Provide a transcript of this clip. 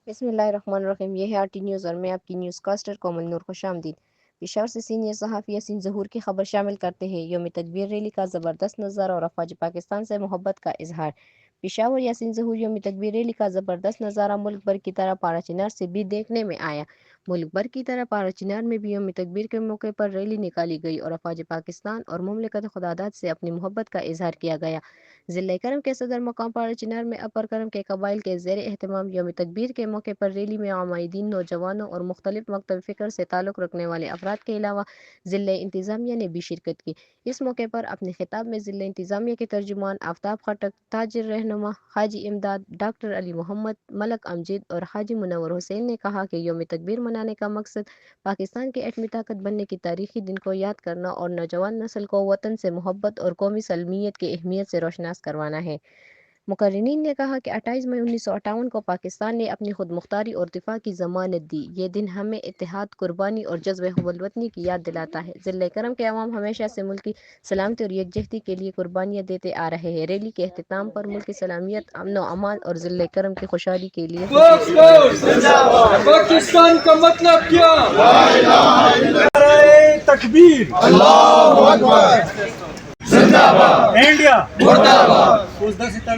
بسم اللہ الرحمن الرحیم، یہ ہے RT نیوز اور میں آپ کی نیوز کاسٹر کومل نور. خوش آمدید. پشاور سے سینئر صحافی یاسین ظہور کی خبر شامل کرتے ہیں. یوم تکبیر ریلی کا زبردست نظارہ اور افواج پاکستان سے محبت کا اظہار. پشاور یاسین ظہور یوم تکبیر ریلی کا زبردست نظارہ ملک بھر کی طرح پارا چنار سے بھی دیکھنے میں آیا. ملک بھر کی طرح پارا چنار میں بھی یوم تکبیر کے موقع پر ریلی نکالی گئی اور افواج پاکستان اور مملکت خداداد سے اپنی محبت کا اظہار کیا گیا. ضلع کرم کے صدر مقام پارا چنار میں اپر کرم کے قبائل کے زیر اہتمام یوم تکبیر کے موقع پر ریلی میں عامدین نوجوانوں اور مختلف مکتب فکر سے تعلق رکھنے والے افراد کے علاوہ ضلع انتظامیہ نے بھی شرکت کی. اس موقع پر اپنے خطاب میں ضلع انتظامیہ کے ترجمان آفتاب خٹک، تاجر رہنما حاجی امداد، ڈاکٹر علی محمد، ملک امجد اور حاجی منور حسین نے کہا کہ یوم تکبیر منانے کا مقصد پاکستان کی ایٹمی طاقت بننے کی تاریخی دن کو یاد کرنا اور نوجوان نسل کو وطن سے محبت اور قومی سالمیت کی اہمیت سے روشناس کروانا ہے. مقررین نے کہا کہ 28 مئی 1958 کو پاکستان نے اپنی خود مختاری اور دفاع کی ضمانت دی. یہ دن ہمیں اتحاد، قربانی اور جذبہ حب الوطنی کی یاد دلاتا ہے. ضلع کرم کے عوام ہمیشہ سے ملک کی سلامتی اور یکجہتی کے لیے قربانیاں دیتے آ رہے ہیں. ریلی کے اختتام پر ملک کی سلامت، امن و امان اور ضلع کرم کی خوشحالی کے لیے پاکستان کا مطلب کیا؟ نعرہ تکبیر، اللہ اکبر، زندہ باد، انڈیا، مرد آباد.